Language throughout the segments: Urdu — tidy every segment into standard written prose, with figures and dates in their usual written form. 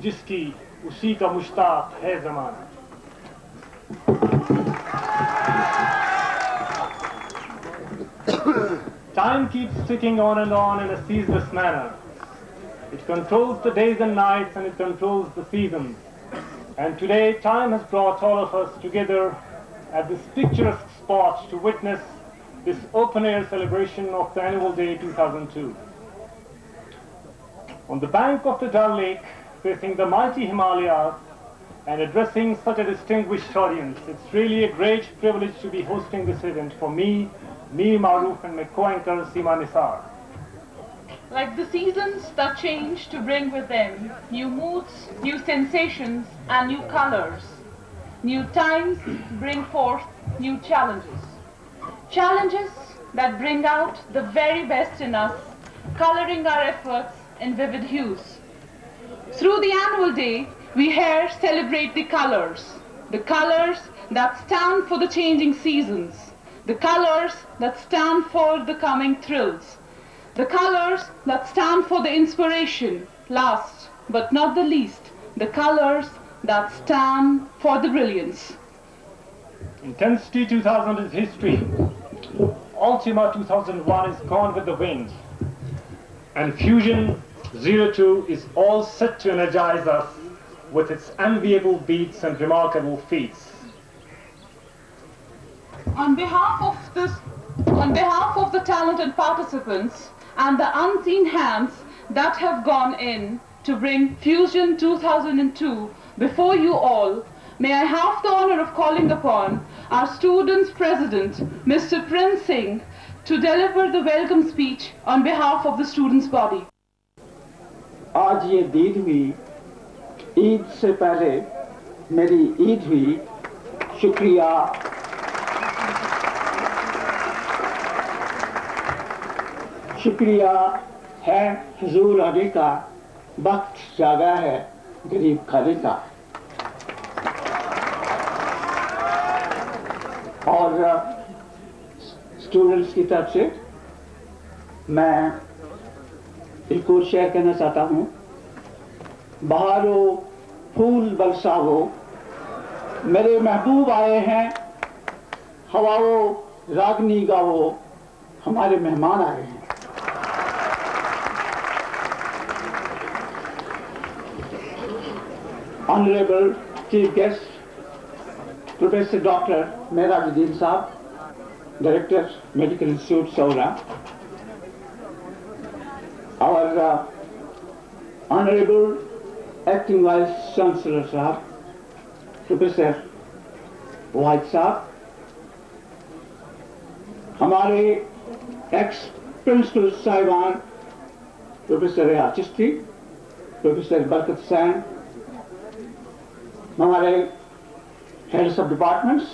جس کی اسی کا مشتاق ہے زمانہ. Time keeps ticking on in a ceaseless manner. It controls the days and nights, and it controls the seasons. And today, time has brought all of us together at this picturesque spot to witness this open-air celebration of the Annual Day 2002. On the bank of the Dal Lake, facing the mighty Himalayas, and addressing such a distinguished audience, it's really a great privilege to be hosting this event for me, Mir Maroof, and my co-anchor Seema Nisar. Like the seasons that change to bring with them new moods, new sensations, and new colors, new times bring forth new challenges. Challenges that bring out the very best in us, coloring our efforts in vivid hues. Through the annual day, we here celebrate the colors that stand for the changing seasons, the colors that stand for the coming thrills, the colors that stand for the inspiration, last but not the least, the colors that stand for the brilliance. Intensity 2000 is history. Ultima 2001 is gone with the wind. And Fusion 02 is all set to energize us with its enviable beats and remarkable feats. On behalf of the talented participants and the unseen hands that have gone in to bring Fusion 2002 before you all, may I have the honor of calling upon our students' president, Mr. Prince Singh, to deliver the welcome speech on behalf of the students' body. آج یہ دید ہوئی، عید سے پہلے میری عید ہوئی. شکریہ. شکریہ ہے حضور علی کا، وقت جاگا ہے غریب کھانے کا. اور اسٹوڈنٹس کی طرف سے میں ایک اور شعر کہنا چاہتا ہوں. بہارو پھول برساو، میرے محبوب آئے ہیں. ہواو راگنی گاو، ہمارے مہمان آئے ہیں. Honourable chief guest professor doctor Meraj Uddin صاحب، ڈائریکٹر میڈیکل انسٹیٹیوٹ سورا. اور آنریبل ایکٹنگ وائس چانسلر صاحب پروفیسر واحد صاحب، ہمارے ایکس پرنسپل صاحبان پروفیسر ریاض چشتی، پروفیسر برکت حسین، ہمارے heads of departments,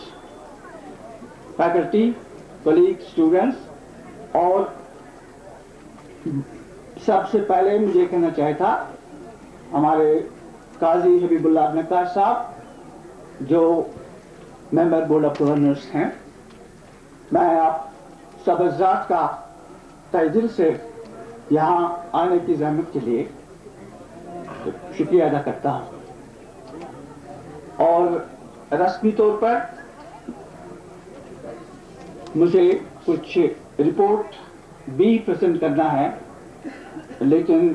faculty, colleague, students. اور سب سے پہلے مجھے کہنا چاہیے تھا ہمارے قاضی حبیب اللہ نقاش صاحب جو ممبر بورڈ آف گورنرس ہیں. میں آپ سب حضرات کا تہہ دل سے یہاں آنے کی زحمت کے لیے شکریہ ادا کرتا ہوں. اور رسمی طور پر مجھے کچھ رپورٹ بھی پریزنٹ کرنا ہے، لیکن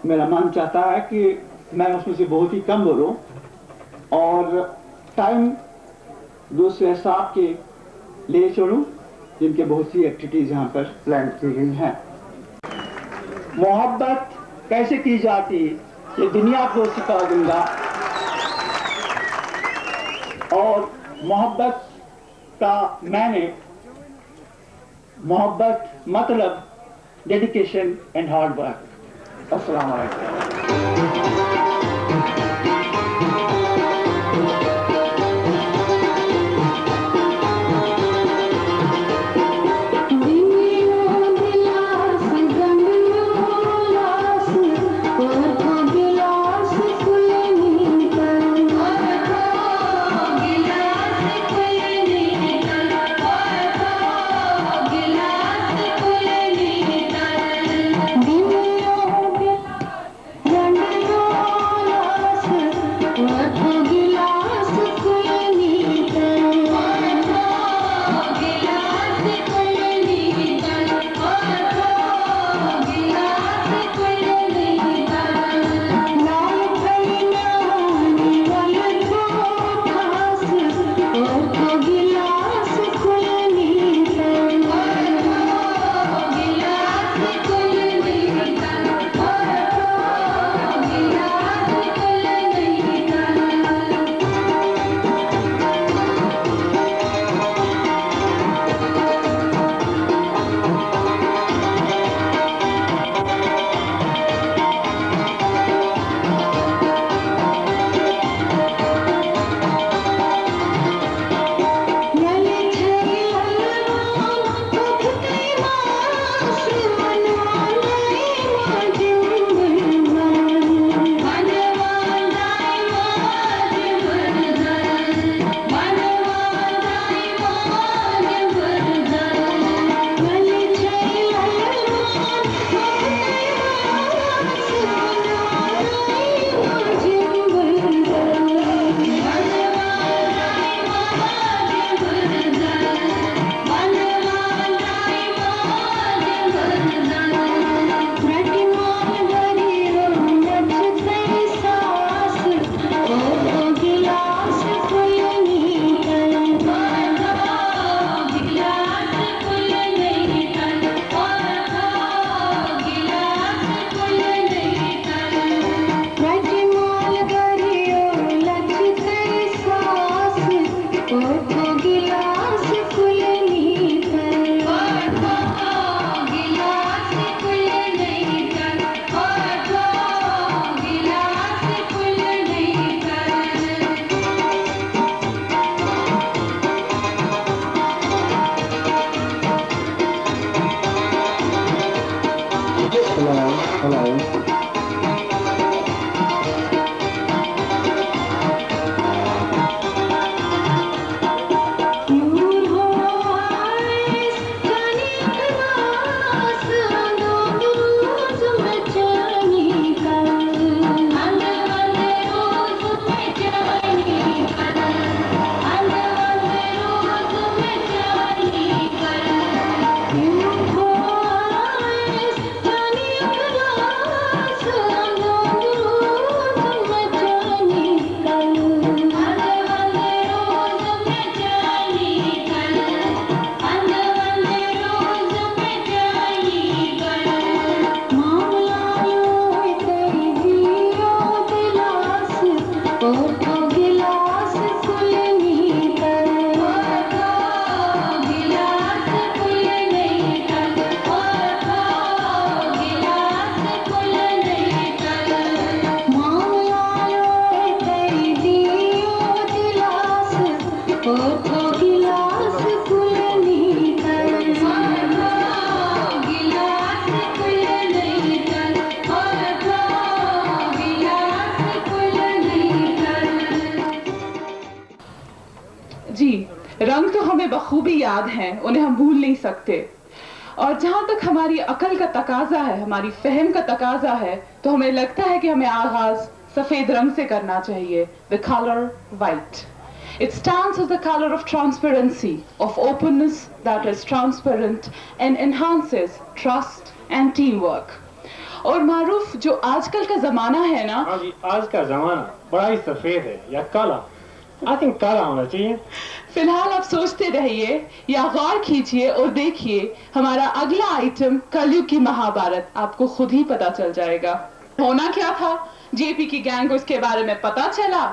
میرا من چاہتا ہے کہ میں اس میں سے بہت ہی کم بولوں اور ٹائم دوسرے صاحب کے لیے چھوڑوں جن کے بہت سی ایکٹیویٹیز یہاں پر پلان کی گئی ہیں. محبت کیسے کی جاتی یہ دنیا کو سکھا دوں گا، اور محبت کا میں نے محبت مطلب ڈیڈیکیشن اینڈ ہارڈ ورک. السلام علیکم. Thank you. رنگ تو ہمیں بخوبی یاد ہیں، انہیں ہم بھول نہیں سکتے، اور جہاں تک ہماری عقل کا تقاضا ہے، ہماری فہم کا تقاضا ہے، تو ہمیں لگتا ہے کہ ہمیں آغاز سفید رنگ سے کرنا چاہیے. The color white. It stands as the color of transparency, of openness that is transparent and enhances trust and teamwork. اور معروف جو آج کل کا زمانہ ہے نا، ہاں جی، آج کا زمانہ بڑا ہی سفید ہے یا کالا. I think کالا ہونا چاہیے. فی الحال آپ سوچتے رہیے یا غور کیجئے اور دیکھیے ہمارا اگلا آئٹم کلیوگ کی مہابھارت، آپ کو خود ہی پتا چل جائے گا. ہونا کیا تھا، جے پی کی گینگ کو اس کے بارے میں پتا چلا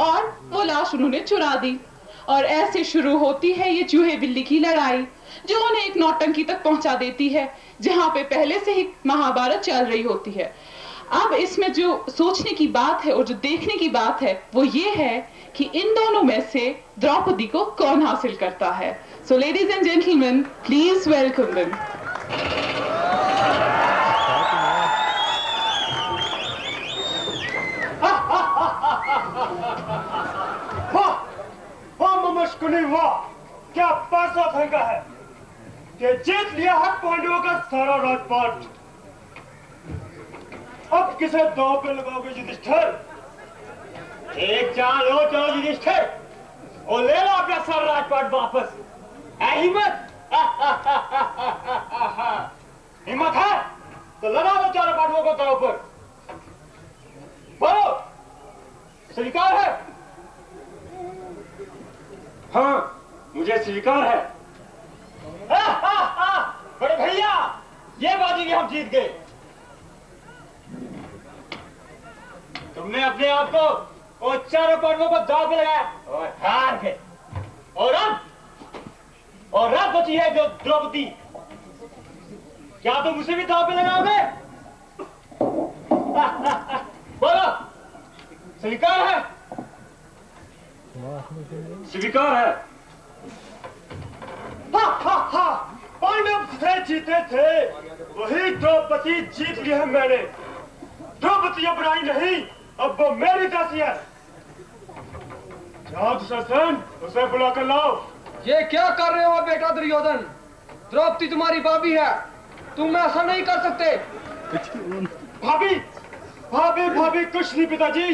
اور وہ لاش انہوں نے چرا دی، اور ایسے شروع ہوتی ہے یہ چوہے بلی کی لڑائی جو انہیں ایک نوٹنکی تک پہنچا دیتی ہے جہاں پہ پہلے سے ہی مہابھارت چل رہی ہوتی ہے. اب اس میں جو سوچنے کی بات ہے اور جو دیکھنے کی بات ہے وہ یہ ہے کہ ان دونوں میں سے دروپدی کو کون حاصل کرتا ہے. So ladies and gentleman please welcome دم. واہ کیا پیسہ پھینکا ہے کہ جیت لیا ہے پانڈووں کا سارا راج پاٹ. اب کسے دو پہ لگاؤ گے یدھشٹھر؟ ایک چال ہو چلو یدھشٹھر اور لے لو اپنا سارا راج پاٹ واپس. ہے ہمت؟ ہمت ہے تو لگا دو چاروں پانڈووں کو طرف پر. بولو سویکار ہے؟ ہاں مجھے سویکار ہے. بڑے بھیا یہ بازی بھی ہم جیت گئے. تم نے اپنے آپ کو اور چاروں پانڈووں کو داؤ پہ لگایا اور ہار گئے. اور اب بچی ہے جو دروپدی، کیا تم اسے بھی داؤ پہ لگاؤ گے؟ بولو سویکار ہے؟ سویکار ہے. پانڈو سے جیتے تھے وہی دروپدی جیت لی ہے میں نے. دروپدی اب رائی نہیں، اب وہ میری داسی ہے. جاؤ دشاسن اسے بلا کر لاؤ. یہ کیا کر رہے ہو بیٹا دریودن؟ دروپدی تمہاری بھابھی ہے، تم ایسا نہیں کر سکتے. بھابھی بھابھی بھابھی کچھ نہیں پتا جی،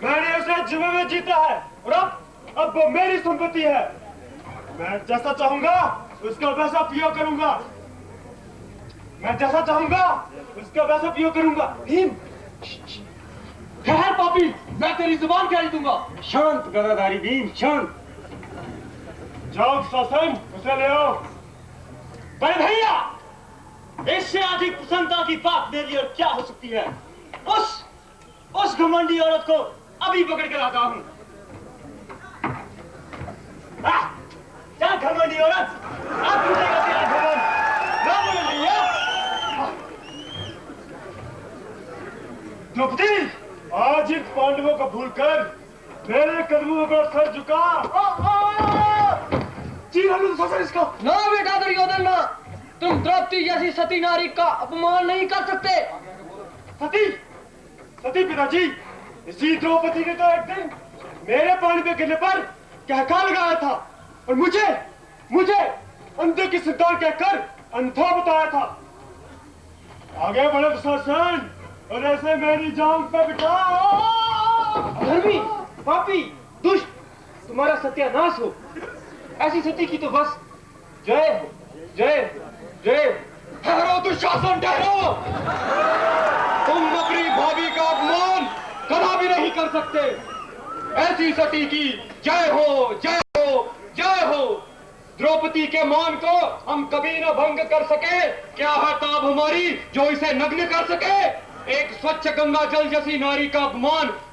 میں نے اسے جمعے میں جیتا ہے اور اب وہ میری سمپتی ہے. میں جیسا چاہوں گا اس کا ویسا پیو کروں گا. میں جیسا چاہوں گا اس کا ویسا پیو کروں گا. خیر پاپی میں تیری زبان کھیل دوں گا. شانت گدادھاری بھیم شانت. جاؤ شاسن اسے لے آؤ. بڑے بھیا اس سے ادھک پسندتا کی بات میری اور کیا ہو سکتی ہے؟ اس گھمنڈی عورت کو ابھی پکڑ کے لاتا ہوں. کیا گھمنڈی عورت؟ اب ٹوٹے گا تیرا گھمنڈ. نہ بولے بھیا. دروپدی آج ان پانڈووں کو بھول کر میرے قدموں پر سر جھکا. جی اس کا نہ بیٹا دریودن نہ، تم دروپدی جیسی ستی ناری کا اپمان نہیں کر سکتے. ستی پتا جی، اسی دروپدی نے تو ایک دن میرے پانی پہ گرنے پر کہکا لگایا تھا اور مجھے اندھے کی سلطان کہہ کر اندھا بتایا تھا. آگے بڑے دشاسن اور ایسے میری جان پہ بٹھا. دھرمی پاپی دشت تمہارا ستیہ ناش ہو. ایسی ستی کی تو بس جے ہو جے جے. ٹھہرو دشاسن ٹھہرو. تم اپنی بھابھی کا اپمان کبھی بھی نہیں کر سکتے. ایسی ستی کی جے ہو جے ہو جے ہو. دروپدی کے مان کو ہم کبھی نہ بھنگ کر سکے. کیا ہے تاب ہماری جو اسے نگن کر سکے؟ ایک سوچھ گنگا جل جیسی ناری کا اپمان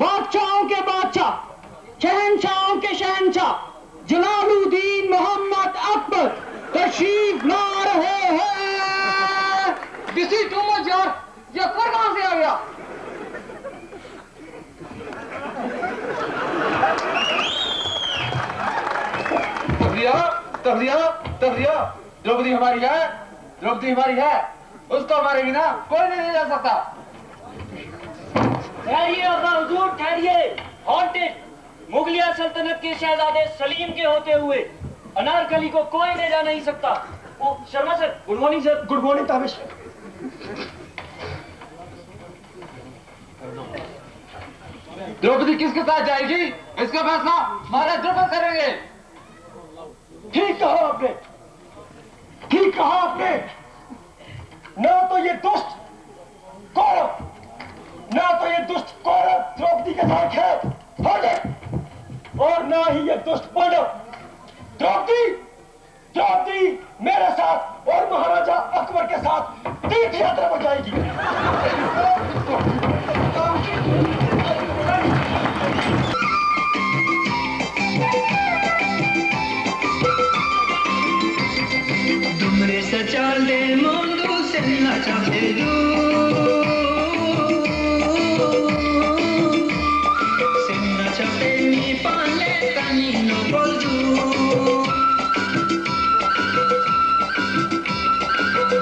بادشاہوں کے بادشاہ، شہنشاہوں کے شہنشاہ جلال الدین محمد اکبر تشریف لا رہے ہیں. This is too much یار. یہ اکبر کہاں سے آ گیا؟ تفریح دروپدی ہماری ہے، دروپدی ہماری ہے، اس کو ہمارے بنا کوئی نہیں لے جا سکتا. ٹھہریے آقا حضور ٹھہریے. ہانٹڈ مغلیہ سلطنت کے شہزادے سلیم کے ہوتے ہوئے انارکلی کو کوئی لے جا نہیں سکتا. Sharma sir good morning sir. Good morning Tabish. Draupadi کس کے ساتھ جائے گی اس کا فیصلہ ہمارا درپد کریں گے. ٹھیک کہا آپ نے، ٹھیک کہا آپ نے. نہ تو یہ دست کورب دروپدی کے ساتھ ہے اور نہ ہی یہ دست پانڈو. دروپدی میرے ساتھ اور مہاراجا اکبر کے ساتھ تیرتھ یاترا پر جائے گی. Sachal del mundo se la chapelú, se la chapeli pale camino bolju,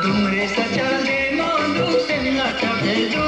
dumre sachal del mundo se la chapelú,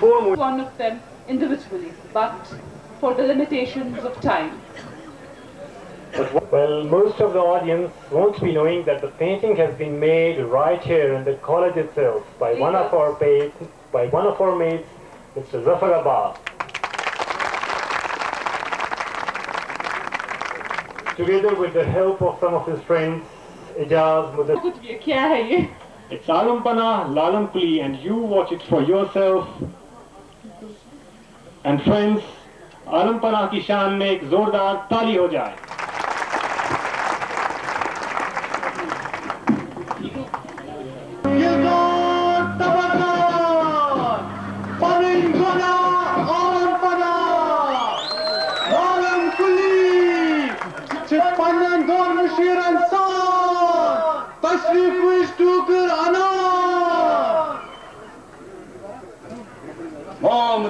One of them individually, but for the limitations of time. Well, most of the audience won't be knowing that the painting has been made right here in the college itself by one of our mates, Mr. Zafar Abbas. Together with the help of some of his friends, Ijaz, Mudassir. It's Alam Pana, Lalam Kuli, and you watch it for yourself. And friends, Alam Pana ki shaan mein ek zordar taali ho jaye.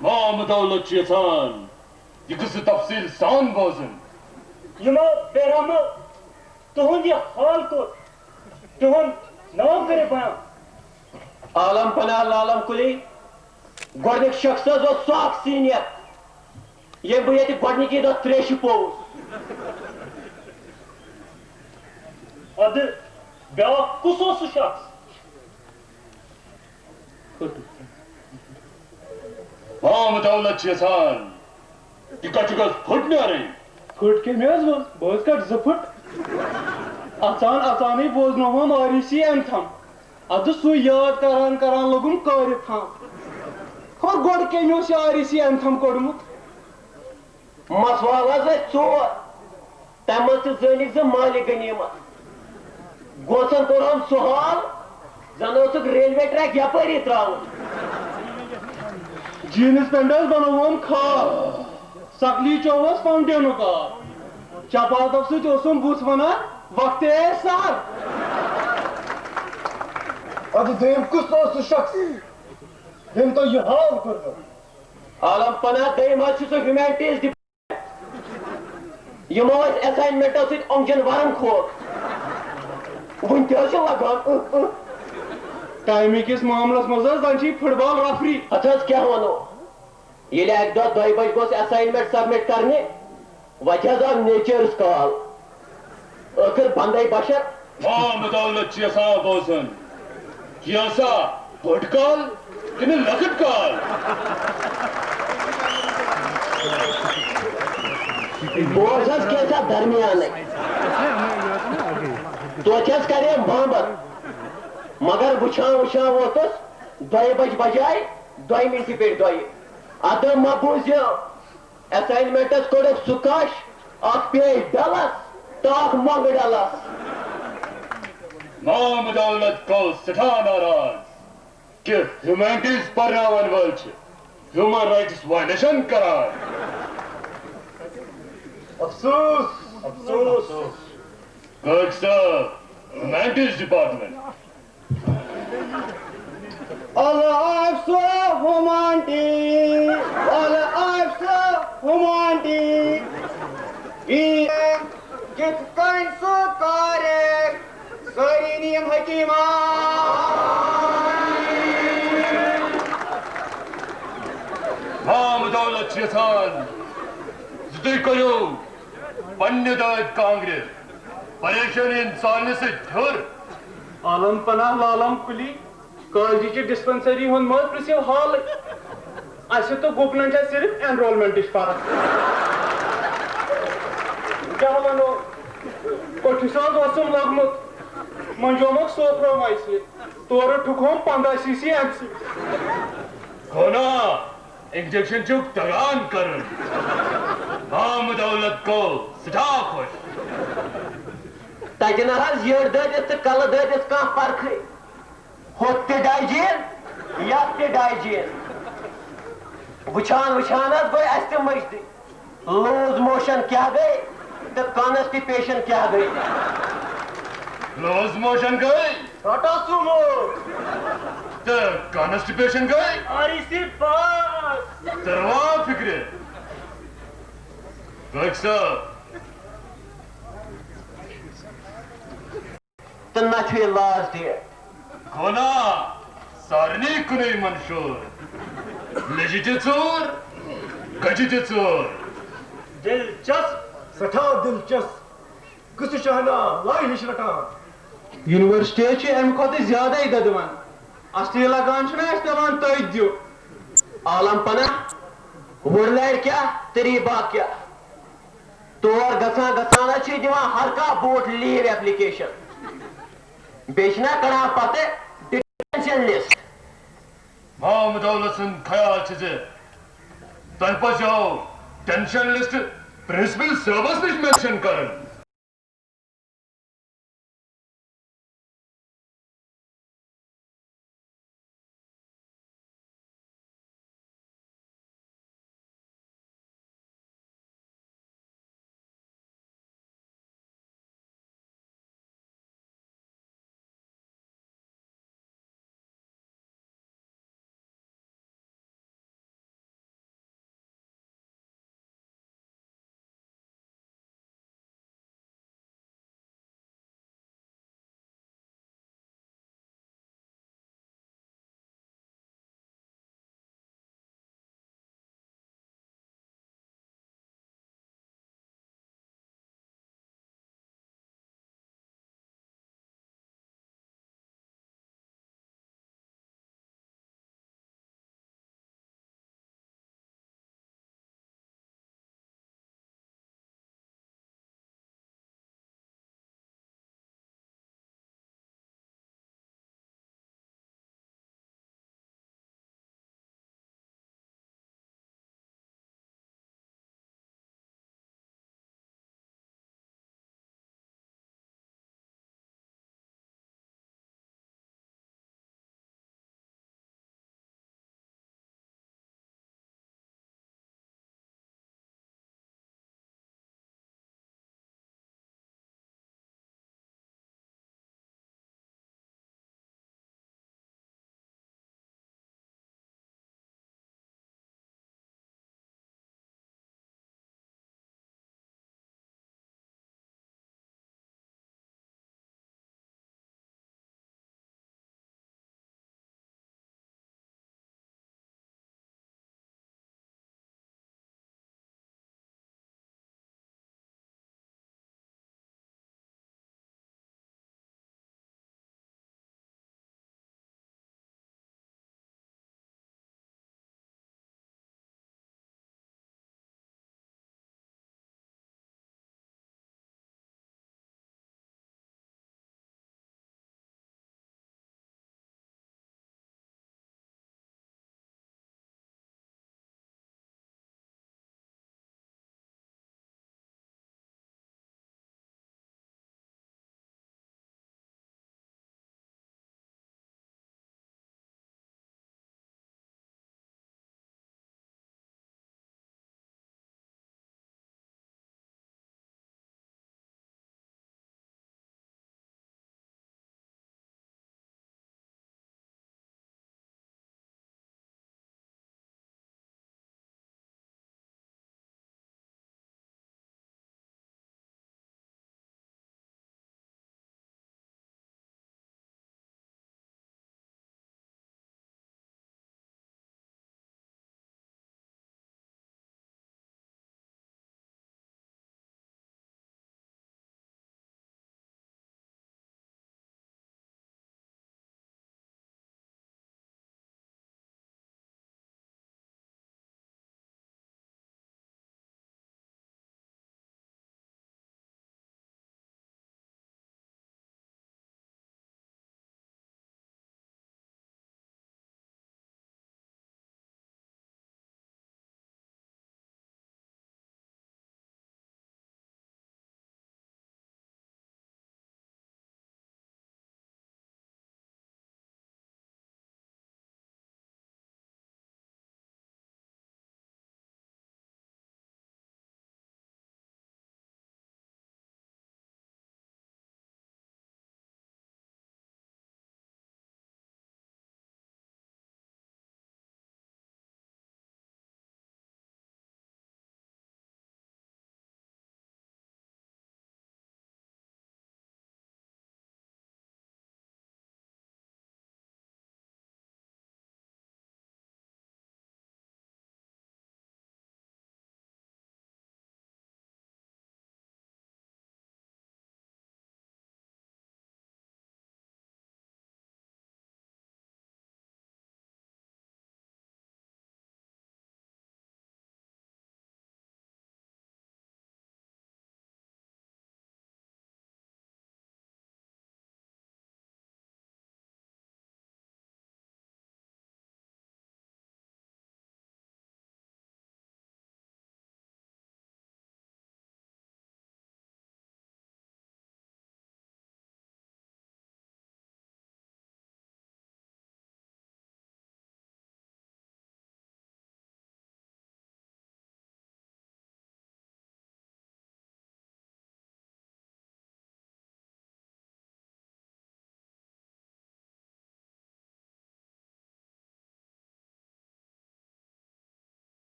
Mahmud Avlat Yatan, yıkısı tafsil san bozun. یمو پیرامو تہند یہ حال کور تہند نام کرے بیان عالم پناہ لالم کلی گۄڈنیُک شخص حظ اوس سُہ اکھ سیٖنیر ییٚمۍ بہٕ ییٚتہِ گۄڈنِکی دۄہ ترٛیشہِ پووُس اد بیاکھ کُس اوس سُہ شخص Mahmud Avlat Yatan, yہِ کَتھ چھُ گژھ پھٕٹنارٕے پھٹ کے میں حظ بہٕ حظ کَڑٕ زٕ پھٕٹ اژان اژانٕے بوزنووُم آریٖسی اینتھم ادٕ سُے یاد کران کران لوگُم کارِ تھام خبر گۄڈٕ کٔمۍ اوس یہِ آریٖسی اینتھم کوٚڑمُت مسوال حظ ٲسۍ ژور تَمہِ منٛز تہِ زٲنِکھ زٕ مالہِ غنیٖمت گوژھن کوٚرہم سُہ حال زن اوسُکھ ریلوے ٹریک یپٲری ترٛاوُن جیٖنٕز پٮ۪نٛٹ حظ بنووُم خاب سکلی چووس فاونٹینُک آب چپاتو سۭتۍ اوسُم بُتھ ونان وقتے ہے سہر ادٕ دوٚیِم کُس اوس سُہ شخص ییٚمۍ تۄہہِ یہِ حال کوٚرمُت عالم پناہ دوٚیِم حظ چھُ سُہ ہیوٗمینٹیٖز یِمو ٲسۍ ایساینمنٹو سۭتۍ اوٚنٛگجن ورم کھوٚت وُنہِ تہِ حظ چھِ لگان ٹایمہِ کِس معاملس منٛز حظ زن چھِ یہِ فُٹ بال ریفری اتھ حظ کیٛاہ ونو ییٚلہِ اکہِ دۄہ 2 بجہِ گوٚژھ ایساینمنٹ سبمٹ کرنہِ وتہِ حظ آو نیچرس کال ٲخٕر بنٛدے بشر Mahmud Avlat Yatan bozun. یہِ ہسا بٔڑ کال کِنہٕ لۄکٕٹ کال بہٕ اوسُس کینٛژھا درمیانٕے توتہِ حظ کرے محبت مگر وٕچھان وٕچھان ووتُس 2 بجہِ بجاے 2 مِنٹہِ پٮ۪ٹھ 2 ادٕ ما بوٗزِو ایساینمنٹس کوٚڑُکھ سُہ کش اکھ پیٚیہِ ڈلس تہٕ اکھ مۄنٛگہٕ ڈلس Mahmud Avlat گوٚو سٮ۪ٹھاہ ناراض کہ ہیوٗمینٹیٖز پرناون وٲلۍ چھِ ہیوٗمن رایٹس وایلیشن کران افسوس افسوس Good sir, Humanities Department. Allah afsa humanity, Allah afsa humanity. Git kain su kare, sariniyam hakima. Mahmud Avlat Yatan, زٕتُہۍ کٔرِو پننہِ دٲدۍ کانٛگرِ پریشٲنی انسانہِ سۭتۍ ٹھٔر عالم پناہ لالم کُلی کالجٕچہِ ڈسپنسری ہُنٛد مہ حظ پرٛژھِو حالٕے اَسہِ تہٕ گُپنن چھےٚ صرف اینرولمنٹٕچ فرق کیٛاہ وَنو کوٚٹھِس حظ اوسُم لوٚگمُت منجومُکھ سوپروماے سۭتۍ تورٕ ٹھُکوم 15 cc اَمہِ سۭتۍ گوٚنا انجیکشن چھُکھ تگان کرُن Mahmud Avlat گوٚو سٮ۪ٹھاہ خۄش تتہِ نہ حظ یٔڈ دٲدِس تہٕ کلہٕ دٲدِس کانٛہہ فرقٕے ہُتھ تہِ ڈایجیٖن یتھ تہِ ڈایجیٖن وٕچھان وٕچھان حظ گوٚو اَسہِ تہِ مٔشدٕے لوٗز موشن کیٛاہ گٔے تہٕ کانسٹِپیشن کیٛاہ گٔے لوز موشن گٔے Tata Sumo, تہٕ کانسٹِپیشن گٔے REC pass. تروا فِکرِ Good sir. تہٕ نتھوے لاس ڈیٹ گوٚنا سارنٕے کُنُے منشوٗر لیجہِ تہِ ژوٗر گجہِ تہِ ژوٗر دلچسپ سٮ۪ٹھاہ دلچسپ قٕصہٕ چھِ ہنا لایہِ ہِش رٹان یونیورسٹی حظ چھِ اَمہِ کھۄتہٕ زیادَے دَدوان اَصلی لگان چھُنہ اَسہِ پٮ۪وان تٔتھۍ دیُن عالم پناہ وُرلایڈ کیٛاہ طریٖبا کیٛاہ تور گژھان گژھان حظ چھِ دِوان ہر کانٛہہ بوٹ لیٖو ایپلِکیشن بیٚیہِ چھِنہ کڑان پتہٕ ڈِٹینشن لسٹ Mahmud Avlat سُنٛد خیال چھُ زِ تۄہہِ پزیو ٹینشن لسٹ پرنسپل صٲبس نِش مینشن کرُن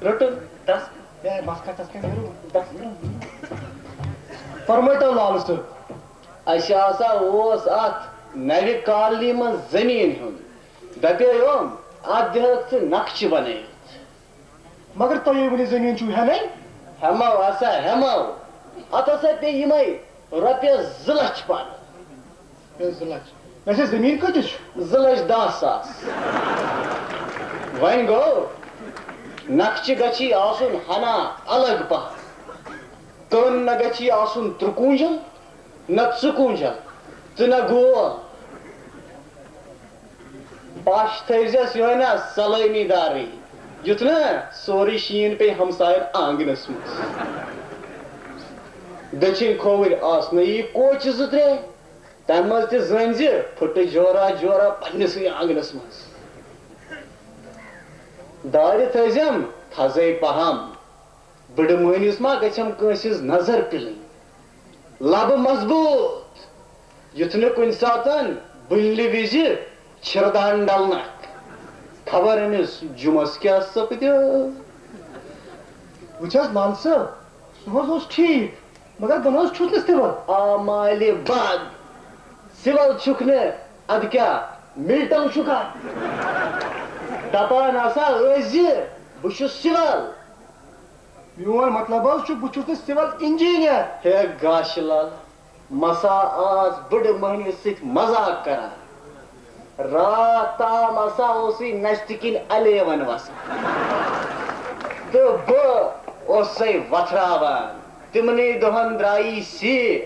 رٹن دس فرمائیتو لال صٲب اَسہِ ہسا اوس اتھ نوِ کالنی منٛز زٔمیٖن ہیوٚن دپیوم اتھ دِہکھ ژٕ نقشہٕ بنٲوِتھ مگر تۄہہِ ؤنِو زٔمیٖن چھُو ہٮ۪نَے ہٮ۪مو ہسا ہٮ۪مو اتھ ہسا پیٚیہِ یِمے رۄپیس 2 لچھ پنہٕ 2 لچھ ویسے زٔمیٖن کۭتِس چھُ 2,10,000 وۄنۍ گوٚو نقشہٕ گژھی آسُن ہنا الگ پہن کٔن نہ گژھی آسُن 3 کوٗنجل نہ 2 کوٗنجل تہٕ نہ گول پش تھٲوزٮ۪س یِہوے نا سلٲمی دارٕے یُتھ نہٕ سورُے شیٖن پیٚیہِ ہمساین آنگنس منٛز دٔچھِنۍ کھووٕرۍ آسنٲیی کوچہِ 2-3 تمہِ منٛز تہِ زٲنۍزِ پھٕٹہٕ جورا جورا پننسٕے آنگنس منٛز دارِ تھٲوزٮ۪م تھزے پہم بٕڈٕ مٲنِس ما گژھٮ۪م کٲنٛسہِ ہٕنٛز نظر پِلٕنۍ لبہٕ مضبوٗط یُتھ نہٕ کُنہِ ساتن بٕنلہِ وِزِ چھِردان ڈلنکھ خبر أمِس جُمس کیٛاہ سپدیو وٕچھ حظ لال صٲب سُہ حظ اوس ٹھیٖک مگر بہٕ نہ حظ چھُس نہٕ سِول آ مالہِ بد سِول چھُکھ نہٕ ادٕ کیٛاہ مِلٹن چھُکھا دپان ہسا ٲسۍ زِ بہٕ چھُس سِول میون مطلب حظ چھُ بہٕ چھُس نہٕ سِول اِنجیٖنیر ہے گاشہٕ لال مسا آس بٕڈٕ مٔہنِوِس سۭتۍ مزاق کران راتھ تام ہسا اوسُے نستہِ کِنۍ 11 وسان تہٕ بہٕ اوسَے وتھراوان تِمنٕے دۄہن درٛایی سیٖٹ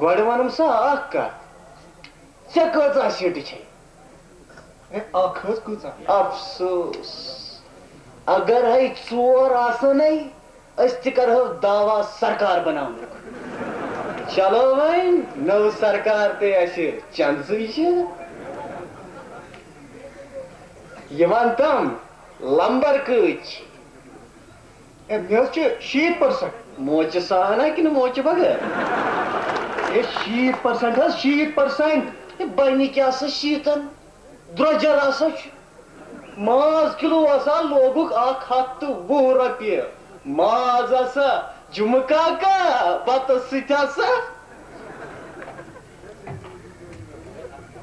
گۄڈٕ وَنُم سا اکھ کتھ ژےٚ کۭژاہ سیٖٹہٕ چھے اکھ حظ کۭژاہ افسوس اگر ہے 4 آسنَے أسۍ تہِ کرہو دعوا سرکار بناونُک چلو وۄنۍ نٔو سرکار پیٚیہِ اَسہِ چنٛدسٕے چھِ یہِ وَن تِم لمبر کۭتۍ چھِ مےٚ حظ چھِ 60% موچہِ سان ہا کِنہٕ موچہِ بغٲر 60% حظ 60% بنہِ کیٛاہ سا 60 درٛوجر ہسا چھُ ماز کِلوٗ ہسا لوگُکھ 120 رۄپیہِ ماز ہسا جُمہٕ کاکا بتس سۭتۍ ہسا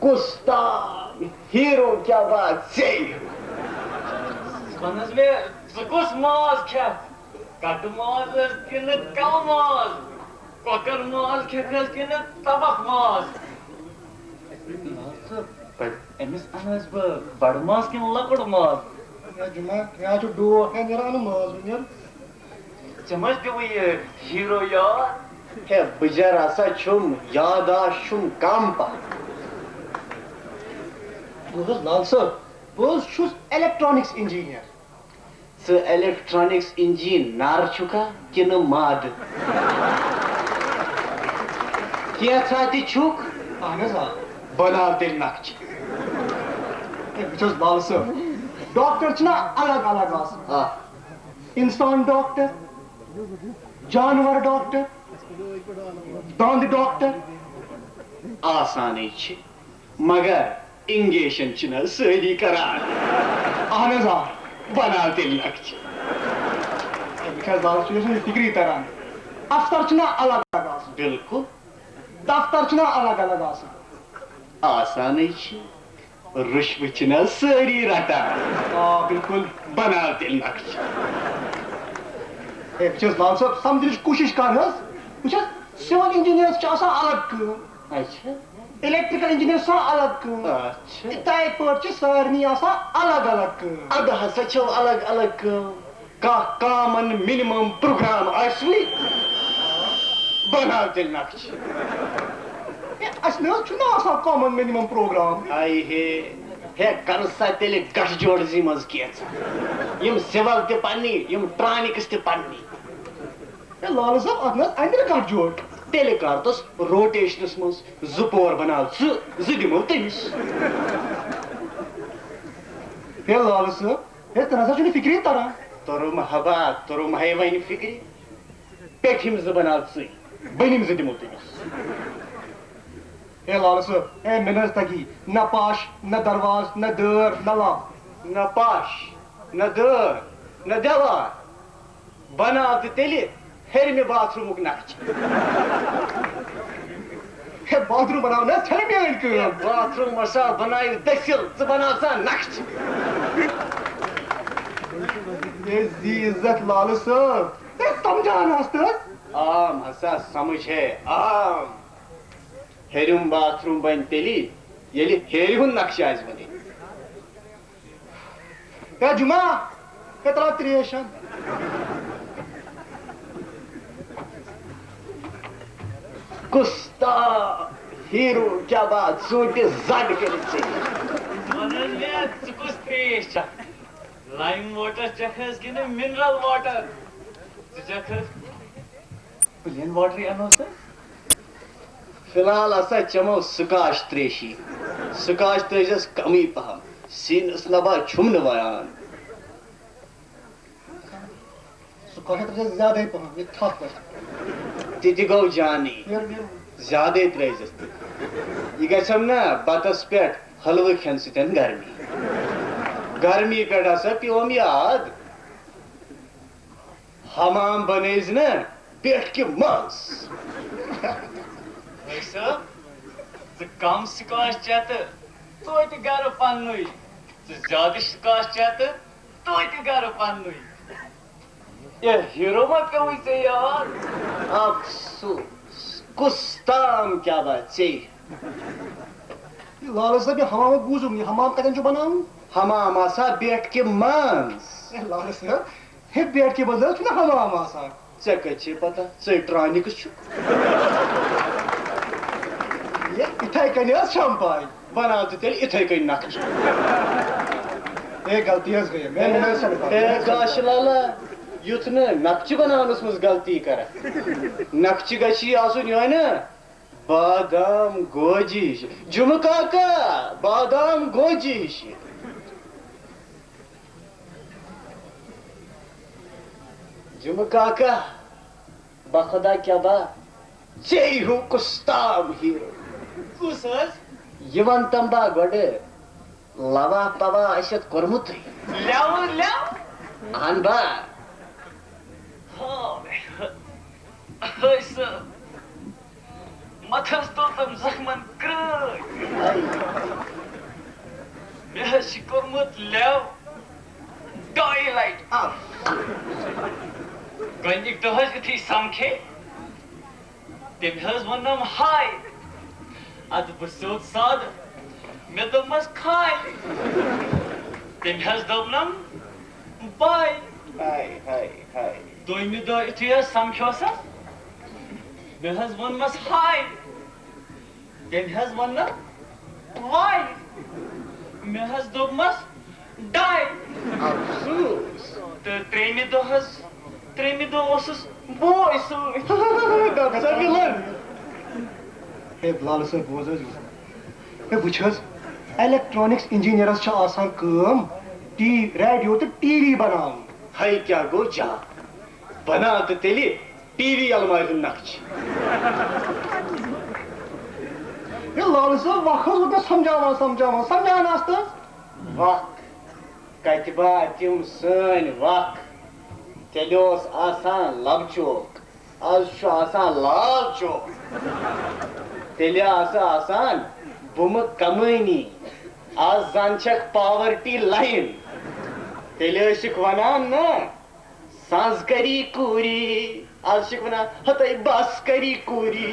کُستام ہیٖرو کیٛاہ بات ژےٚ وَن حظ مےٚ ژٕ کُس ماز کھٮ۪کھ کٹہٕ ماز حظ کِنہٕ کَلہٕ ماز کۄکر ماز کھٮ۪کھ حظ کِنہٕ تبکھ ماز أمِس اَنہٕ حظ بہٕ بڑٕ ماز کِنہٕ لۄکُٹ ماز جُمعہ مےٚ چھُ ڈوٹھ نیران نہٕ ماز وٕنۍ ژےٚ ما پیوٚوُے یہِ ہیٖرو یاد ہے بٕجر ہسا چھُم یاداش چھُم کم پہن بہٕ حظ لال صٲب بہٕ حظ چھُس الیکٹرانکس انجیٖنیر ژٕ الیکٹرانکس انجیٖن نر چھُکھا کِنہٕ مادٕ کینٛژھا تہِ چھُکھ اہن حظ آ بناو تیٚلہِ نقشہٕ وٕچھ حظ لال صٲب ڈاکٹر چھِنہ الگ الگ آسان انسان ڈاکٹر جانور ڈاکٹر دند ڈاکٹر آسانٕے چھِ مگر انگیشن چھِنہٕ حظ سٲری کران اہن حظ آ بناو تیٚلہِ نقشہٕ وٕچھ حظ لال صٲب چھُنہٕ فِکری تران افسر چھِنہ الگ الگ آسان بِلکُل دفتر چھِنہ الگ الگ آسان آسانٕے چھِ رُشوٕ چھِنہٕ حظ سٲری رٹان آ بِلکُل بناو تیٚلہِ نقشہٕ وٕچھ حظ لال صٲب سمجھنٕچ کوٗشِش کر حظ وٕچھ حظ سِول انجیٖنیرس چھِ آسان الگ کٲم اچھا الیکٹرکل انجیٖنیر چھِ آسان الگ کٲم اچھا یِتھَے پٲٹھۍ چھِ سارنٕے آسان الگ الگ کٲم اَدٕ ہسا چھو الگ الگ کٲم کانٛہہ کامن مِنِمم پروگرام آسوٕے بناو تیٚلہِ نقشہٕ اَسہِ نہٕ حظ چھُنہٕ آسان کامن مِنِمم پروگرام آے ہے کر سا تیٚلہِ گٹھ جوڑزی منٛز کینٛژھا یِم سِول تہِ پننی یِم ٹرانِکٕس تہِ پننی ہے لال صٲب اتھ نہ حظ اندر کٹ جوڑ تیٚلہِ کر توس روٹیشنس منٛز 2 پور بناو 2 دِمو تٔمِس ہے لال صٲب ہے ژٕ نسا چھُنہٕ فِکری تران توٚرُم حبا توٚرُم ہے وۄنۍ فِکرِ پیٚٹھِم 2 بناو 2 بٔنِم 2 دِمو تٔمِس ہے لال صٲب ہے مےٚ نہ حظ تگی نہ پاش نہ درواز نہ دٲر نہ لب نہ پاش نہ دٲر نہ دیوار بناو تہٕ تیٚلہِ ہیٚرمہِ باتھروٗمُک نقشہٕ ہے باتھ روم بناؤ نا چھڑ میٲنۍ کٲم باتھروٗم ہسا بنٲیِو دٔسِل ژٕ بناو سا نقشہٕ یہ زی عزت لال صٲب ہے سمجھانس تہٕ عام ہسا سمجھ ہے عام ہیٚرِم باتھروٗم بنہِ تیٚلی ییٚلہِ ہیرِ ہُنٛد نقشہٕ آسہِ بنٲوِتھ ہے جمعہ ہے ترٛاو ترٛیش گُستاخ ہیٖرو کیٛاہ بات ژوٗنٛٹہِ زڈ کٔرِتھ ژےٚ وَن حظ مےٚ ژٕ کُس ترٛیش چکھ لایِم واٹر چکھ حظ کِنہٕ مِنرل واٹر ژٕ چکھ حظ پٕلین واٹرٕے اَنو سا فی الحال ہسا چٮ۪مو سُکاش ترٛیشی سُکاش ترٛٲیزٮ۪س کمٕے پہم سیٖنس نبا چھُم نہٕ ویان سُہ کھۄتہٕ زیادَے پہم یہِ تھپھ گژھِ تہِ تہِ گوٚو جانٕے زیادَے ترٛٲیزٮ۪س تہِ یہِ گژھٮ۪م نا بتس پٮ۪ٹھ حلوٕ کھٮ۪نہٕ سۭتۍ گرمی گرمی پٮ۪ٹھ ہسا پیوم یاد حمام بنٲیزِ نا پیٹھکہِ منٛز بھائی صٲب ژٕ کم سکاش چےٚ تہٕ توتہِ گرٕ پننُے ژٕ زیادٕ سکاش چےٚ تہٕ توتہِ گرٕ پننُے اے ہیٖرو ما پیوٚوُے ژےٚ یاد افسوس کُس تام کیٛاہ بات ژےٚ لال صٲب یہِ حمامُک بوٗزُم یہِ حمام کتٮ۪ن چھُ بناوُن حمام آسان بیٹھکہِ منٛز ہے لال صٲب ہے بیٹھکہِ منٛز حظ چھُنہ حمام آسان ژےٚ کتہِ چھے پتہ ژٕ ٹرانِکٕس چھُکھ یِتھَے کٔنۍ حظ چھَم پاے بناو تہٕ تیٚلہِ یِتھَے کٔنۍ نقشہٕ ہے غلطی حظ گٔے ہے گاشہٕ لالا یُتھ نہٕ نقشہٕ بناونس منٛز غلطی کرکھ نقشہٕ گژھی آسُن یِہوٚے نا بادام گوجی ہِش جُمہٕ کاکا بادام گوجی ہِش جُمہٕ کاکا بخدا کیٛاہ بات ژے ہیوٗ کُستام ہیٖرو کُس حظ یہِ وَنتم با گۄڈٕ لوا پوا آسٮ۪تھ کوٚرمُتٕے لیوٕ لیو اہن با ہاے صٲب متھس توٚتم زخمن کرٛٲج مےٚ حظ چھِ کوٚرمُت لیو 2 لٹہِ گۄڈنِکۍ دۄہ حظ یُتھُے سمکھے تٔمۍ حظ ووٚننم ہاے ادٕ بہٕ سیوٚد سادٕ مےٚ دوٚپمس کھاے تٔمۍ حظ دوٚپنم باے دوٚیمہِ دۄہ یُتھُے حظ سمکھیوسس مےٚ حظ ووٚنمس ہاے تٔمۍ حظ ووٚننم واے مےٚ حظ دوٚپمس ڈاے تہٕ ترٛیٚیمہِ دۄہ اوسُس بوے سۭتۍ ہے لال صٲب بوز حظ ہے وٕچھ حظ الیکٹرانکس انجیٖنیرس چھِ آسان کٲم ریڈیو تہٕ ٹی وی بناوُن ہے کیٛاہ گوٚو جا بناو تہٕ تیٚلہِ ٹی وی المارِ ہُنٛد نقشہٕ ہے لال صٲب وق حظ ووت مےٚ سمجھاونس تہٕ وق کتہِ با تِم سٲنۍ وق تیٚلہِ اوس آسان لب چوک آز چھُ آسان لال چوک تیٚلہِ آسہٕ آسان بُمہٕ کمٲنی آز زن چھکھ پاورٹی لایِن تیٚلہِ ٲسِکھ ونان نا سنٛز کری کوٗری آز چھِکھ ونان ہتَے بس کری کوٗری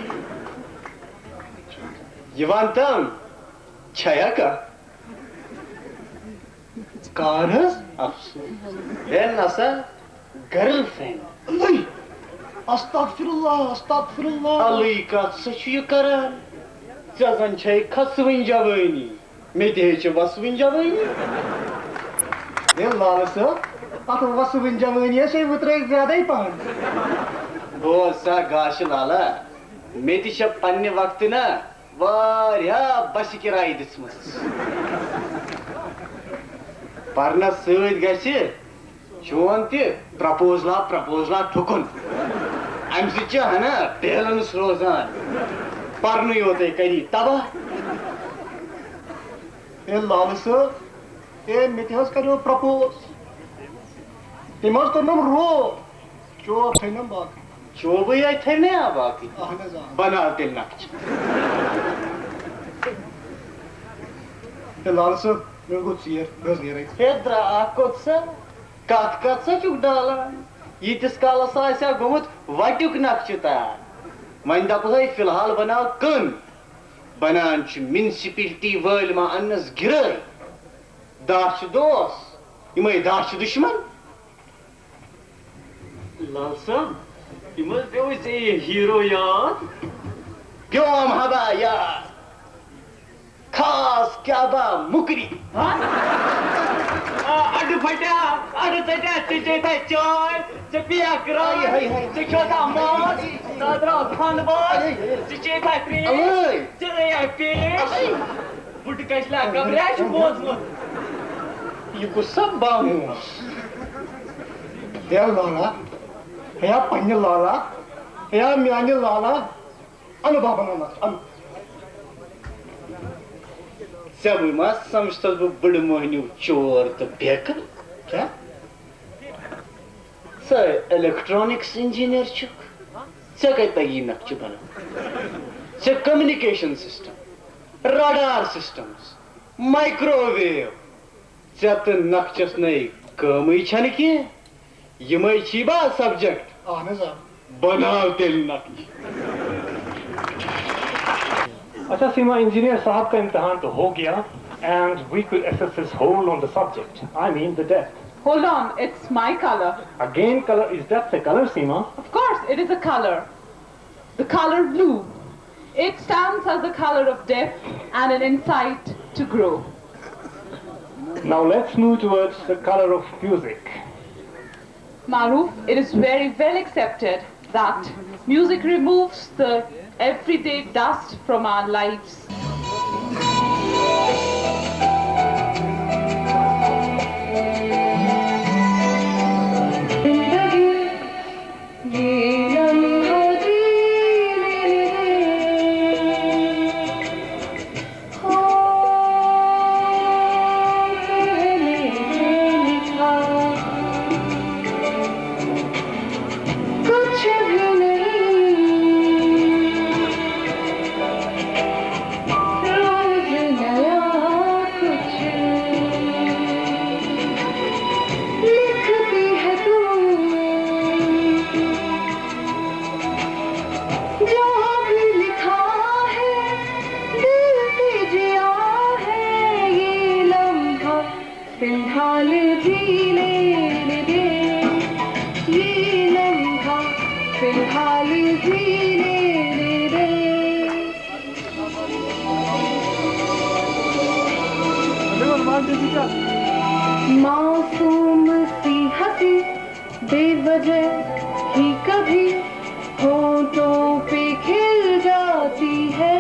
یہِ وَنتم چھیا کانٛہہ کار حظ افسوس ہے نسا گرل فرینڈ استغفر اللہ الٕے کتھ سا چھُ یہِ کران ژےٚ زن چھے کھسوٕنۍ جوٲنی مےٚ تہِ ہے چھِ وسوٕنۍ جوٲنی ہے لال صٲب اتھ وسوٕنۍ جوٲنی حظ چھے وٕترٲیِتھ زیادَے پہن بوز سا گاشہٕ لالا مےٚ تہِ چھےٚ پننہِ وقتہٕ نا واریاہ بسہِ کِراے دِژمٕژ پرنس سۭتۍ گژھِ چون تہِ پرپوزلا ٹھُکُن امہِ سۭتۍ چھِ ہنا بیلنس روزان پرنُے یوتٕے کری تباہ ہے لال صٲب ہے مےٚ تہِ حظ کریو پرپوز تم کرنم رو چوب تھنم باقی چوبے تھے نا باقی بنا تیل نقش لال صاحب مے گو ژیر بہٕ نیرے درا کوت سا کت کت سا چک ڈالان یتس کالس آسیا گومت وٹیک نقش تیار وۄنۍ دپس فی الحال بناو کن بنان منسپلٹی وٲلۍ ما انس گرٲے داچھ دوس یمے داچھ دشمن لال صاحب یہ مز پیو ہیرو یاد پیوم ہبا یاد خاص کیا با مکری اڈ پھٹیا اڈ ژٹیا ژے تھا چائے ژے پیا کراے ژے کھیوتا ماز ژٕ درٛاو کھنٛڈ باز ژے چے تھا ترٛیش ژے ریا پیش بُڈٕ کشلا کمریا چھُ بوزمُت یہ غصہ باموش ہے لالا ہے پنہ لالا ہے میانہ لالا ان بابا نمس ان ژےٚ ما سمجھتس بہٕ بٕڈٕ مٔہنیوٗ چور تہٕ بیکہٕ کیا ژٕ الیکٹرانکس انجینئر چھُکھ ژےٚ کتہِ تگی نقشہٕ بناوُن ژےٚ کمیونِکیشن سسٹم رڈار سسٹمز مایکروویو ژےٚ تہٕ نقشس نٔے کٲمٕے چھنہٕ کینٛہہ یِمے چھی با سبجیکٹ اہن حظ بناو تیٚلہِ نقش اچھا سیما انجینئر صاحب کا امتحان تو ہو گیا and we could assess his hold on the subject. I mean the depth. Hold on, it's my color. Again, color is depth a color, Seema? Of course, it is a color. The color blue. It stands as the color of depth and an insight to grow. Now let's move towards the color of music. Maruf, it is very well accepted that music removes the everyday dust from our lives. معصوم سی ہنسی بے وجہ ہی کبھی ہونٹوں پہ کھل جاتی ہے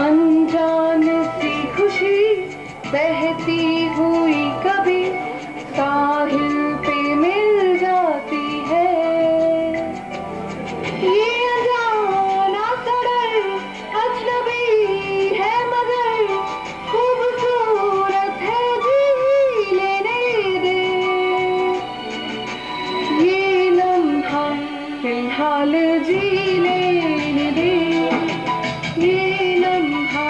انجان سی خوشی بہتی ہوئی کبھی ساحل پہ مل جاتی ہے یہ انجانا سرل اجنبی ہے مگر خوبصورت ہے جی لینے دے یہ لمحہ فی الحال جی لینے دے یہ لمحہ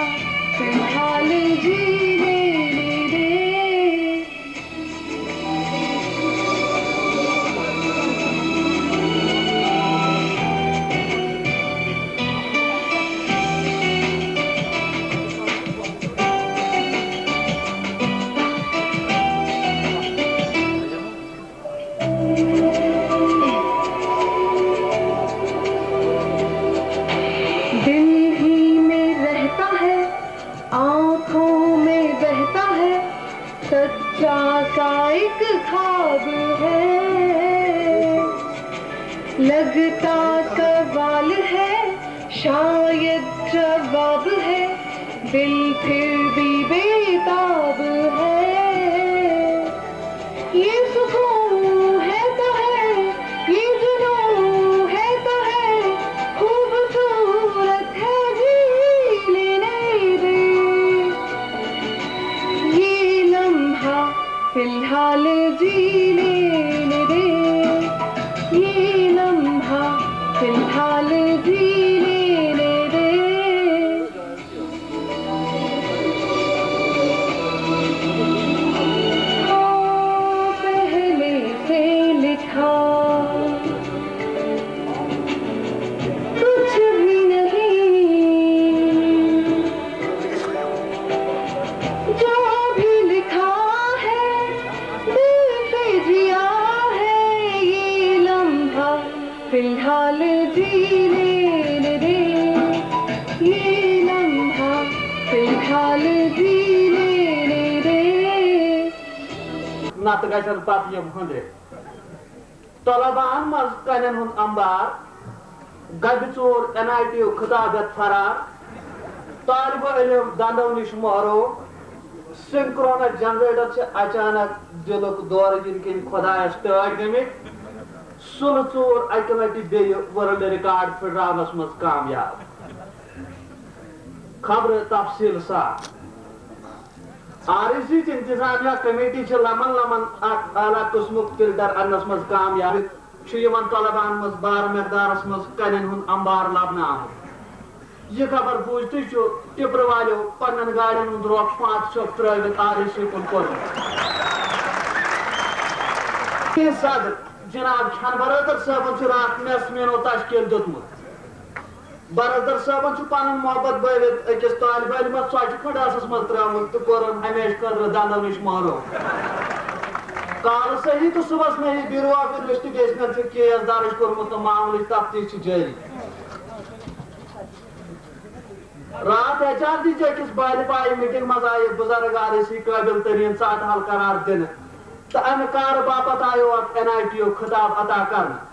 فی الحال جی لینے دے دل ہی میں رہتا ہے آنکھوں میں بہتا ہے سچا سا ایک خواب ہے لگتا سوال ہے شاید جواب ہے دل پھر بھی بےتاب ہے یہ سکون ہے تو ہے یہ جنون ہے تو ہے خوبصورت ہے جی لینے دے یہ لمحہ فی الحال نت گژھن پتہٕ یِم ہٕنٛدرِ طلباہن منٛز کنٮ۪ن ہُنٛد امبار گبہِ ژوٗر NIT یُک خطاب ہٮ۪تھ فرار طالبہٕ علم دندو نِش محروم سنکرونس جنریٹر چھِ اچانک دِلُک دورٕ یِنہٕ کِنۍ خۄدایس ٹٲٹھۍ گٔمٕتۍ سُلہٕ ژوٗر اکہِ لٹہِ بیٚیہِ ورلڈ رِکارڈ پھٕٹراونس منٛز کامیاب خبرٕ تفصیٖل صاف REC انتظامیہ کمیٹی چھِ لمن لمن اکھ اعلیٰ قٕسمُک فلٹر اننس منٛز کامیاب چھُ یِمن طلباہن منٛز بار مقدارس منٛز کنٮ۪ن ہُنٛد امبار لبنہٕ آمُت یہِ خبر بوٗزتھٕے چھُ ٹِپرٕ والیو پننٮ۪ن گاڑٮ۪ن ہُنٛد رۄخ 5 چھۄکھ ترٲوِتھ REC کُن کوٚرمُت صدر جناب کھٮ۪ن برادر صٲبن چھُ راتھ میس مینو تشکیٖل دیُتمُت برادر صٲبن چھُ پنُن محبت بٲوِتھ أکِس طالبہٕ علمس ژۄچہِ کھنڈاسس منٛز ترٛٲومٕژ تہٕ کوٚرُن ہمیشہٕ خٲطرٕ دندو نِش محروم کالہٕ صحیح تہٕ صبحس نہیں بیوٗرو آف انویسٹِگیشنن چھُ کیس درٕج کوٚرمُت تہٕ معاملٕچ تفتیٖش چھِ جٲری راتھ HRD چہِ أکِس بالہِ پایہِ میٖٹنٛگ منٛز آیہِ بُزرگ REC قٲبِل تریٖن ژاٹہٕ حل قرار دِنہٕ تہٕ امہِ کارٕ باپتھ آیو اتھ NIT یُک خطاب عطا کرنہٕ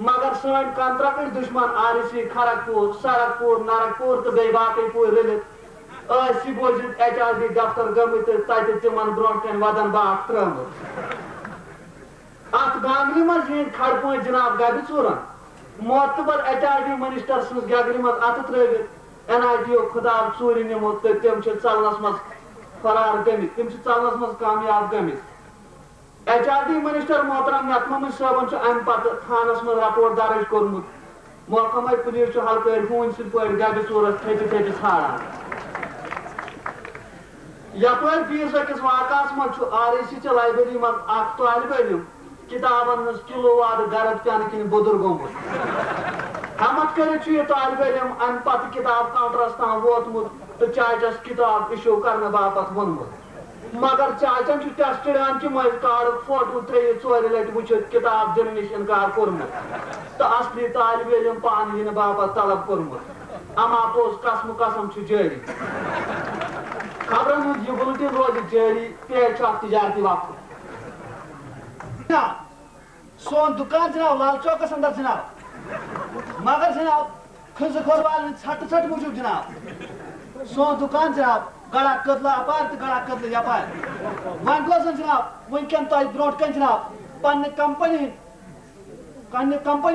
مگر سٲنۍ کنترکٕٹۍ دُشمن REC کھرگپوٗر سڑکپوٗر نرکپوٗر تہٕ بیٚیہِ باقٕے پوٗرۍ رٔلِتھ ٲسۍ یہِ بوٗزِتھ HRD دفتر گٔمٕتۍ تہٕ تتہِ تِمن برونٛٹھ کنہِ ودن باٹھ ترٲومٕژ اتھ گانگلہِ منٛز یِہنٛدۍ کھڑ پٲٹھۍ جناب گبہِ ژوٗرن معتبر HRD منسٹر سٕنٛز گگرِ منٛز اتھٕ ترٲوِتھ NIT یُک خطاب ژوٗرِ نِمُت تہٕ تِم چھِ ژلنس منٛز فرار گٔمٕتۍ تِم چھِ ژلنس منٛز کامیاب گٔمٕتۍ HRD منسٹر محترم یتممٕنۍ صٲبن چھُ امہِ پتہٕ تھانس منٛز رپورٹ درٕج کوٚرمُت محکمے پُلیٖس چھُ ہلکٲرۍ ہوٗنۍ سٕنٛدۍ پٲٹھۍ گبہِ ژوٗرس تھٔپہِ تھٔپہِ ژھانڈان یپٲرۍ بیٚیِس أکِس واقعس منٛز چھُ REC چہِ لایبرری منٛز اکھ طالبہٕ علم کِتابن ہٕنٛز کِلوٗ وادٕ غرض پٮ۪نہٕ کِنۍ بُدُر گوٚمُت ہمت کٔرِتھ چھُ یہِ طالبہٕ علم امہِ پتہٕ کِتاب کاونٹرس تام ووتمُت تہٕ چاچس کِتاب اِشوٗ کرنہٕ باپتھ ووٚنمُت مگر چاچن چھُ ٹیسٹڈ امچہِ مٔنٛزۍ کارڈُک فوٹو 3-4 لٹہِ وٕچھِتھ کِتاب دِنہٕ نِش اِنکار کوٚرمُت تہٕ اصلی طالبہٕ علم پانہٕ یِنہٕ باپتھ طلب کوٚرمُت اما پوٚز قسمہٕ قسم چھُ جٲری خبرن ہُنٛد یہِ بُلٹِن روزِ جٲری پیش چھُ اکھ تجارتی وقت سون دُکان جناب لال چوکس انٛدر جناب مگر جناب کھٕزٕ کھور والٮ۪ن ژھٹہٕ ژھٹہٕ موٗجوٗب جناب سون دُکان جناب گڑا کٔدلہٕ اپارِ تہٕ گڑا کٔدلہٕ یپارِ وۄنۍ گوٚو زن جناب وٕنکٮ۪ن تۄہہِ برونٛٹھ کنہِ جناب پننہِ کمپنی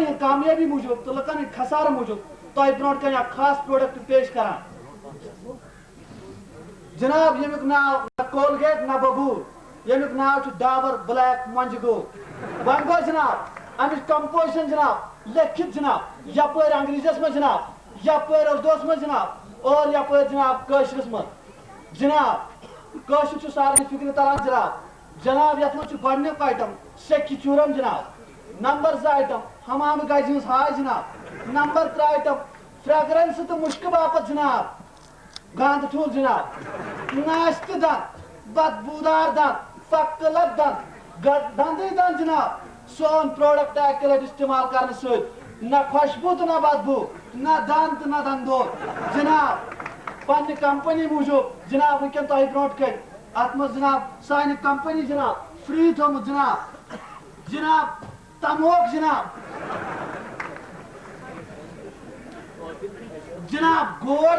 ہٕنٛدِ کامیٲبی موٗجوٗب تہٕ لُکن ہٕنٛدِ خسارٕ موٗجوٗب تۄہہِ برونٛٹھ کنہِ اکھ خاص پروڈکٹ پیش کران جناب ییٚمیُک ناو نہ کولگیٹ نہ ببوٗر ییٚمیُک ناو چھُ ڈابر بلیک مۄنجہِ گوٚو وۄنۍ گوٚو جناب امِچ کمپوزِشن جناب لیکھِتھ جناب یپٲرۍ انگریٖزیس منٛز جناب یپٲرۍ اردوٗہس منٛز جناب اور یپٲرۍ جناب کٲشرِس منٛز جناب کٲشُر چھُ سارنٕے فِکرِ تران جناب یتھ منٛز چھُ گۄڈٕنیُک آیٹم سیٚکہِ چوٗرم جناب نمبر 2 آیٹم حمامہٕ گجہِ ہٕنٛز ہاے جناب نمبر 3 آیٹم فریگرنس تہٕ مُشکہٕ باپتھ جناب گانٛدٕ ٹھوٗل جناب ناشتہٕ دند بدبوٗدار دند فکہٕ لب دند دندٕے دند جناب سون پروڈکٹ اکہِ لٹہِ استعمال کرنہٕ سۭتۍ نہ خوشبوٗ تہٕ نہ بدبوٗ نہ دند تہٕ نہ دندور جناب پننہِ کمپنی موٗجوٗب جناب وٕنکٮ۪ن تۄہہِ برونٛٹھ کنہِ اتھ منٛز جناب سانہِ کمپنی جناب فری تھوٚمُت جناب تموک جناب گور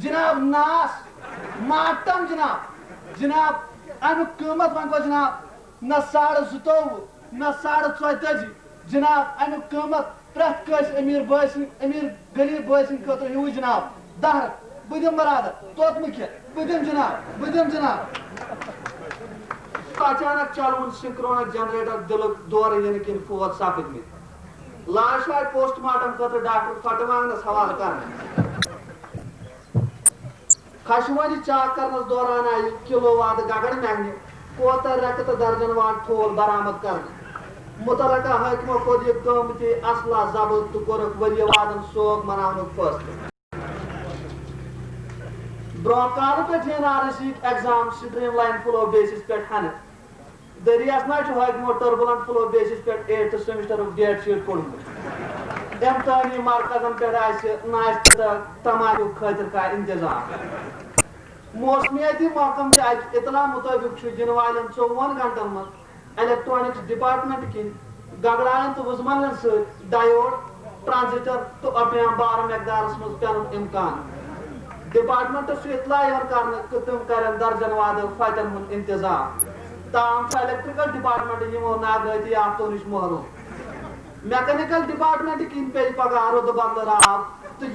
جناب ناس ماٹم جناب امیُک قۭمتھ وۄنۍ گوٚو جناب نہ 22.5 نہ 34 جناب امیُک قۭمتھ پرٛٮ۪تھ کٲنٛسہِ أمیٖر بٲے سٕنٛدۍ أمیٖر غریٖب بٲے سٕنٛدِ خٲطرٕ ہیوٗ جناب 10 بہٕ دِمہٕ برادر توٚت مہٕ کھٮ۪ہ بہٕ دِمہٕ جناب اچانک چلوُن سنکرونس جنریٹر دِلُک دورٕ یِنہٕ کِنۍ فوت سپٕدمٕتۍ لاش آیہِ پوسٹ مارٹم خٲطرٕ ڈاکٹر پھٹہٕ وانٛگنس حوالہٕ کرنہٕ خشوٲنی چاک کرنس دوران آیہِ کِلوٗ وادٕ گگر مٮ۪نٛگنہِ کوتر ریٚکہٕ تہٕ درجن واد ٹھوٗل برآمد کرنہٕ مُتعلقہٕ حٲکمو کوٚر یہِ قۭمتی اصلا ضبط تہٕ کوٚرُکھ ؤرۍ یہِ وادن سوگ مناونُک فٲصلہٕ برونٛہہ کالہٕ پٮ۪ٹھ یِن REC یِکۍ exam stream line flow basis پٮ۪ٹھ ہنہٕ دٔریاسنا چھُ حٲکمو ٹربلنٹ فلو بیسِس پٮ۪ٹھ 8th سیمسٹرُک ڈیٹ شیٖٹ کوٚڑمُت امتحٲنی مرکزن پٮ۪ٹھ آسہِ ناشتہٕ تہٕ تماکوٗ خٲطرٕ کانٛہہ انتظام موسمیاتی محکم اطلاع مطابق گن والن 24 گھنٹن من الیکٹرانکس ڈپارٹمنٹ کن گگڑائن تو وزملن ست ڈایوڈ ٹرانزسٹر تو ابیم بار مقدارس مز پین امکان ڈپارٹمنٹس اطلاع کرنے کہ تم کرن درجن واد فتن ہند انتظام تاہم الیکٹریکل ڈپارٹمنٹ یمو ناگہتی آفتو نش محروم میکینکل ڈپارٹمنٹ کن پہ پگہ رود بدل آب تو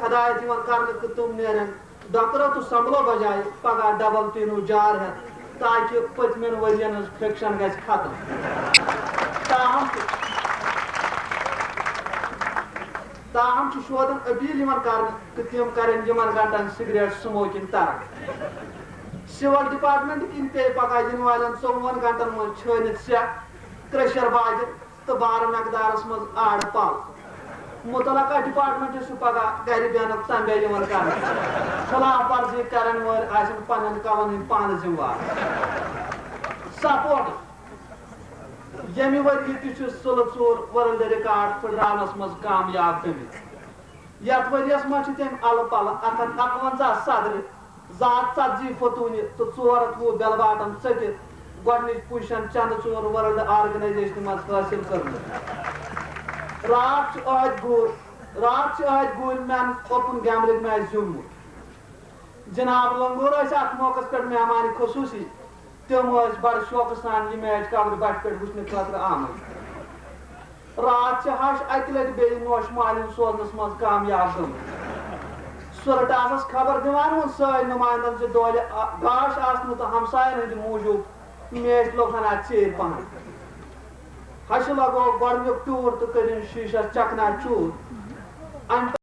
ہدایت کرنے کہ تم نیرن ڈاکٹرو تو سنبھلو بجائے پگہ ڈبل تینو جار ہے تاکہ پتمن ورین فرکشن گژھِ ختم تاہم شودن اپیل کرنے کہ تم کرن یمن گھنٹن سگریٹ سموکنگ ترک سول ڈپارٹمنٹ کن پہ پگہ ین والن 24 گھنٹن من چھنت سیک کرشر باجر تو بار مقدارس مز آڑ پل متعلقہ ڈپارٹمنٹ پگہ گر بیہنک تنبیہ یوان کرنے خلاف ورزی کرن ول آسن پنن کلن ہند پان ذمہ وار سپورٹ یمہ ؤری تہ سلہ ژور ورلڈ ریکارڈ پھٹراونس مز کامیاب گٔمٕتۍ یتھ ؤریس مز تم الہٕ پلہٕ 151 صدرٕ ذات 40 فتوٗنہِ تہٕ 420 بیل باٹم ژٔٹِتھ گۄڈنِچ پوزیشن چندٕ ژور ورلڈ آرگنائزیشن مز حٲصِل کٔرمٕژ رات عہد گوٗلۍ مین اوپن گیملنگ میچ زیوٗنمُت جناب لنگور اتھ موقع پہ مہمان خصوصی تم بڑ شوقہ سان یہ میچ قبر بٹ پہ وچھنے خاطر آمد رات ہش اکہ لٹہ بیٚیہِ نوش مالین سوزنس مز کامیاب گٔمٕتۍ سُرٕ ٹاسس خبر دِوان ووٚن سٲنۍ نُمایندن زِ دولہِ گاش آسنہٕ تہٕ ہمساین ہٕنٛدِ موٗجوٗب میچ لوٚگ ہنا ژیٖرۍ پہن ہشہِ لگوو گۄڈنیُک ٹوٗر تہٕ کٔرِن شیٖشس چکنا چوٗر